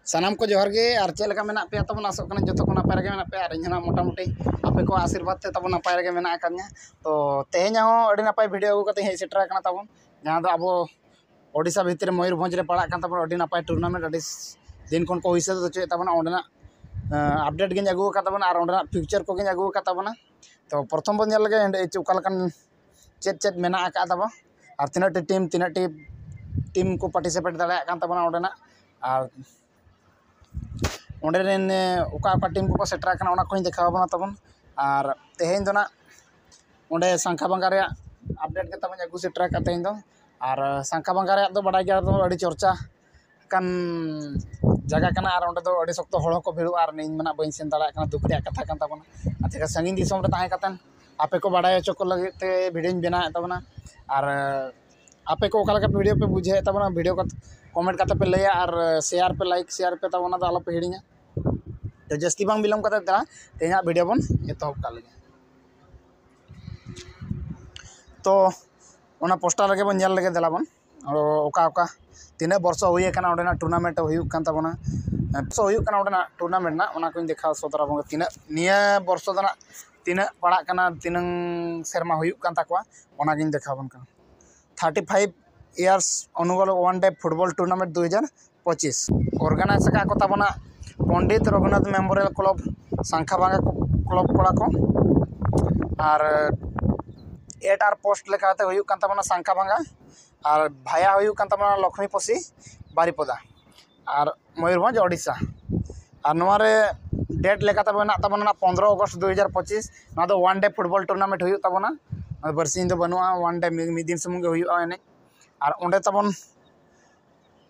सानाम को जोहर गे और चेक लगा मेना पे तबन आसोक कना जतो को नपाय रगे मेना पे और इन्हा मोटामुटी आपे को आशीर्वाद ते तबन नपाय रगे मेना आकान्या तो तेहेኛ हो अड़ी नपाय वीडियो अगु कते हे सेटर कना तबन जहां दो अब ओडिशा भितर मयूरभंज रे पड़ा कान तबन अड़ी नपाय टूर्नामेंट अड़ी दिन कोन को हिसाब दो चे तबन ओंडना अपडेट गे अगु का तबन और ओंडना फ्यूचर को गे अगु का तबन तो प्रथम बन लगे उका लकन चेत चेत मेना आका तबन और तीना टीम को पार्टिसिपेट दाड़ा कान तबन ओंडना और ओंडे रेन उका टीम को सेटर करना ओना को देखा बना तबन और तेहेन दो ना ओंडे सांखाबांगा रे अपडेट के तबन अगु सेटर का तेहेन दो और सांखाबांगा रे दो बड़ा गया दो अड़ी चर्चा कान जगह कना और ओंडे दो अड़ी सख्त हड़ को भिड़ और नीन मना बइन सेन दाड़ा कना दुख रे कथा कान तबन अच्छा संगीन दिसोम रे ताहे कतन आपे को बड़ा चो को लगे ते वीडियो बना तबना और आपे को ओका वीडियो पे बुझे तबना वीडियो को कमेंट करते पे लैया और शेयर पे लाइक शेयर पे तब ओना दो आलो पे हिड़िया तो जस्ती बांग बिलम करते दा तेना वीडियो बन एतहब का लगे तो ओना पोस्टर लगे बन लगे देला बन और ओका ओका तीना वर्ष हुई कना ओडेना टूर्नामेंट हुई कान तबना वर्ष हुई कना ओडेना टूर्नामेंट ना ओना को देखा सदरा बंग तीना निया वर्ष दना तीना पड़ा कना तीना सेरमा हुई कान ताकवा ओना गिन देखा बन का 35 इयर्स अनुगल one day football tournament 2025 organise का तबना Pandit Raghunath memorial club Sankhabanga club कड़ा को और 8 आर पोस्ट लेकाते हुई कान तबना सांखाबांगा और भाया हुई कान तबना लक्ष्मीपसी बारीपदा और मयूरभंज ओडिशा और नोरे डेट लेकाते बना तबना 15 अगस्त 2025 ना दो वन डे फुटबॉल टूर्नामेंट हुई तबना बरसिन दो बनुआ वन डे मिद दिन सुमुंग हुई एने और ओंडे तबन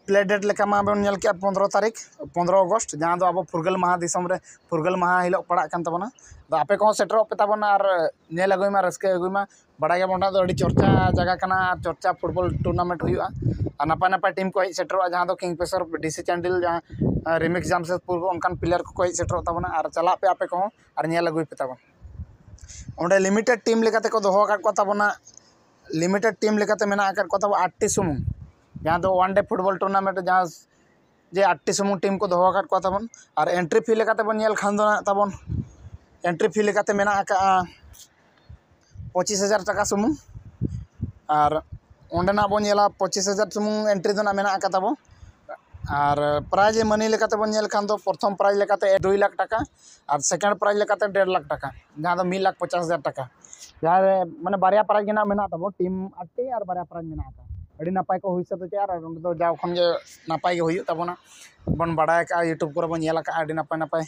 प्ले डेट लेका मा बन नेल के 15 तारीख 15 अगस्त जहां दो अब फुरगल महा दिसम रे फुरगल महा हिलो पड़ा कान तबना तो आपे को सेटर पे तबना और नेल अगुई मा रस्के अगुई मा बड़ा गे बोंडा दो अड़ी चर्चा जगह कना चर्चा फुटबॉल टूर्नामेंट हुआ और नपाय नपाय टीम को सेटर जहां दो किंगफिशर डीसी चैंडल जहां रिमिक्स जामशेदपुर को उनकान प्लेयर को सेटर तबना और चला पे आपे को और नेल अगुई पे तबन ओंडे लिमिटेड टीम लेकाते को दोहो का तबना लिमिटेड टीम लेकाते मेना आकर को तब 8 सुमुंग जहां दो वन डे फुटबॉल टूर्नामेंट जहां जे 8 सुमुंग टीम को दोहो को तबन और एंट्री फी लेकाते बन नेल खान दो तबन एंट्री फी लेकाते मेना आका 25,000 टाका सुमुंग और ओंडेना बन नेला 25,000 सुमुंग एंट्री दो ना मेना आका तबो और प्राइज मनी लेकाते बन नेल खान दो प्रथम प्राइज लेकाते 2 लाख टाका और सेकंड प्राइज लेकाते 1.5 लाख टाका जहां दो 1,50,000 टाका यार माने बारिया प्राइज गेना मेना तबो टीम 8 और बारिया प्राइज मेना का अड़ी नपाय को हुइसा तो यार ओंडे दो जाव खन जे नपाय गे हुई तबना बन बड़ा का यूट्यूब को बन नेला का अड़ी नपाय नपाय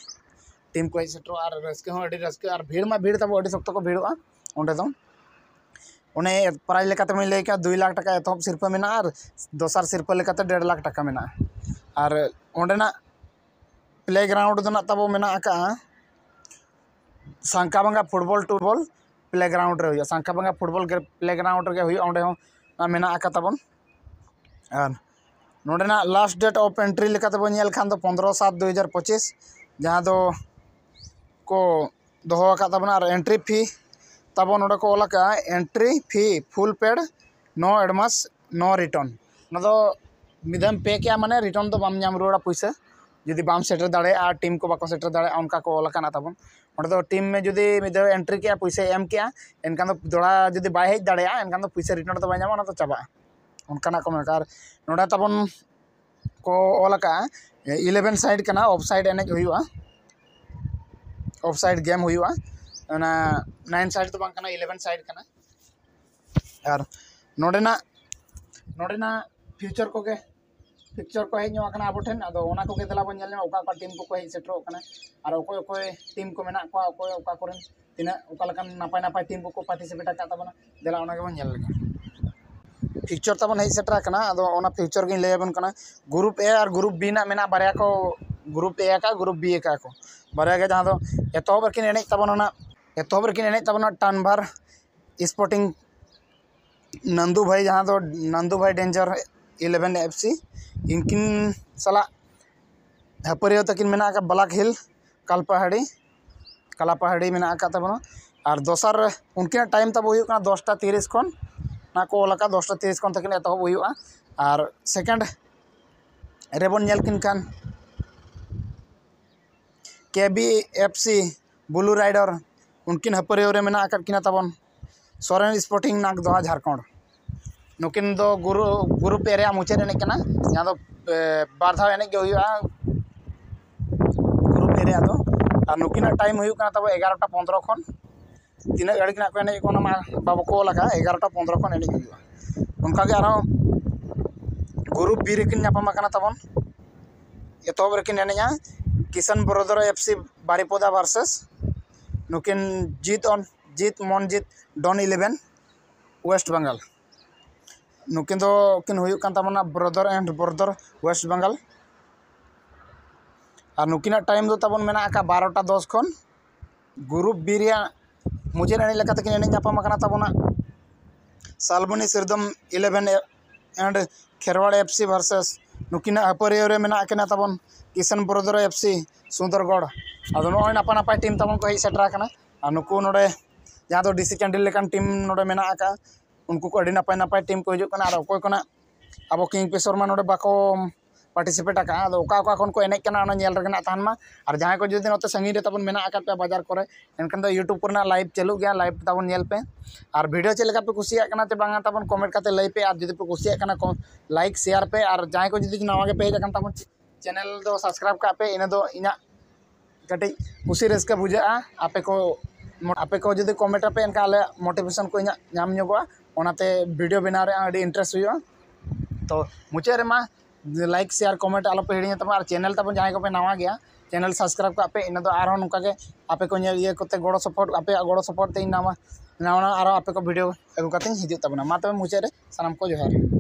टीम को सेटो और रस्के हो अड़ी रस्के और भीड़ मा भीड़ तबो अड़ी सख्त को भीड़वा ओंडे दो ओने प्राइज लेकाते मैं लेका 2 लाख टाका एतहब सिरपा मेना और दोसर सिरपा लेकाते 1.5 लाख टाका मेना और ओंडेना प्ले ग्राउंड दो ना तबो मेना का सांखाबांगा फुटबॉल टूर्बॉल प्ले ग्राउंड रे सांखाबांगा फुटबॉल प्ले ग्राउंड रे हुई ओंडे हो मेना आका तबन और नोडेना लास्ट डेट ऑफ एंट्री लेकाते बन नेल खान दो 15/7/2025 जहां दो को दोहो का तबना और एंट्री फी तब नोडे को ओला entry fee full paid no advance no return ना दो मिदम पे क्या माने रिटर्न दो बाम नाम रुड़ा पैसा जुदी बाम सेटर दाड़े आ टीम को बाको सेटर दाड़े उनका को ओला काना तबन ओंडे दो टीम में जुदी मिदो एंट्री के पैसा एम के एनकान दो दोड़ा जुदी बाय हेज दाड़े एनकान दो पैसा रिटर्न दो बाय नामा तो चाबा उनकाना को मेकार नोडे तबन को ओला का 11 साइड कना ऑफ साइड एनेज हुआ ऑफ साइड गेम हुआ ना 9 साइड तो बांग कना 11 साइड कना और नोडेना फ्यूचर को के पिक्चर को हेज ᱧᱚᱜ ᱟᱵᱚ ᱴᱷᱮᱱ ᱟᱫᱚ ᱚᱱᱟ ᱠᱚᱜᱮ ᱫᱮᱞᱟ ᱵᱚᱱ ᱧᱮᱞ ᱧᱟᱢᱟ ᱚᱠᱟ ᱚᱠᱟ ᱴᱤᱢ ᱠᱚᱠᱚ ᱦᱮᱡ ᱥᱮᱴᱮᱨᱚᱜ ᱠᱟᱱᱟ ᱟᱨ ᱚᱠᱚᱭ ᱚᱠᱚᱭ ᱴᱤᱢ ᱠᱚ ᱢᱮᱱᱟᱜ ᱠᱚᱣᱟ ᱚᱠᱚᱭ ᱚᱠᱟ ᱠᱚᱨᱮᱱ ᱛᱤᱱᱟᱹᱜ ᱚᱠᱟ ᱞᱮᱠᱟᱱ ᱱᱟᱯᱟᱭ ᱱᱟᱯᱟᱭ ᱴᱤᱢ ᱠᱚᱠᱚ ᱯᱟᱨᱴᱤᱥᱤᱯᱮᱴ ᱟᱠᱟᱫ ᱛᱟᱵᱚᱱᱟ ᱫᱮᱞᱟ ᱚᱱᱟ ᱜᱮᱵᱚᱱ ᱧᱮᱞ ᱞᱮᱜᱮ पिक्चर तबन हेज सेटर कना आदो ओना पिक्चर गिन लैबन कना ग्रुप ए और ग्रुप बी ना मेना बारिया को ग्रुप ए का ग्रुप बी का को बारिया के जहां दो एतोबर किन एनेज तबन ओना एतोबर किन एनेज तबन टानभर स्पोर्टिंग नंदू भाई जहां दो नंदू भाई डेंजर 11 FC इनकिन सला हपरियो तकिन मेना का ब्लैक हिल कलापहाड़ी मेना का तबन और दोसर उनके टाइम तब हुई 10:30 खन ना को लका 10:30 खन तकिन एतहब हुई और सेकेंड रेबन नेल किन खान KBFC ब्लू राइडर उनकिन हपरियो रे मेना आकाद किना ताबन सोरेन स्पोर्टिंग नागदोहा झारखंड नुकिन दो ग्रुप ए रे मुचाद एने कना जहाँ दो बार धाव एने गे हुआ ग्रुप ए रे आदो और नुकिन टाइम हुई कना तब 11:15 खन तीना गाड़ी किना को एने कोना बाबू को लगा 11:15 खन एने हुआ उनका के आरो ग्रुप बी रे किन नापामा कना तबन एतोब रे किन एनेया Kishan brother FC Baripada versus नुकिन जीत मनजीत डॉन 11 वेस्ट बंगाल नुकिन दो किन हुई कान ताबना brother and brother West Bengal और नुकिन टाइम दो ताबन मेना आका 12:10 खन ग्रुप बी रे मुझे एने लेकाते किन एने नापामा कना ताबना Salboni सिरदम 11 and Kherwad FC versus नुकिन हपरियो रे मेना केना ताबन किशन ब्रदर FC सुंदरगढ़ अदो नय नापा नापाय टीम ताबन को हेज सेटरा कना और नुकु नोडे जहाँ दो DC कैंडल लेकान टीम नोडे मेना आका उनको को अड़ी नापाय नापाय टीम को हिजुग कना और कोय कना अब किंगफिशर मा नोडे बाको पार्टिसिपेट आका अदो ओका ओका खन को एनेज कना ओना नेल रे कना ताहन मा और जहाँ को जुदी नोते संगी रे ताबन मेना आका पे बाजार करे एनकन दो यूट्यूब करना लाइव चालू गया लाइव ताबन नेल पे और वीडियो चले का पे कुसिया कना ते बांगा ताबन कमेंट काते लई पे और जुदी पे कुसिया कना को लाइक शेयर पे और जहाँ को जुदी नवा के पे जकन ताबन चैनल दो सब्सक्राइब का पे इना दो इना कटी कुसी रस्का बुझा आपे को जुदी कमेंट पे एनका आले मोटिवेशन को इना नाम ᱧᱚᱜᱚᱜᱼᱟ ओनाते वीडियो बनाव रे आडी इंटरेस्ट हुआ तो मुचे रे मा लाइक शेयर कमेंट आलो पे हिड़िया तब और चैनल तब जहाँ को पे नवा गया चैनल सब्सक्राइब का पे इन आरो नुका के आपे को ये कोते गड़ो सपोर्ट आपे गड़ो सपोर्ट ते नामा नावा आरो आपे को वीडियो अगु कते हिजु तबना मा तब मुचे रे सनम को जोहार।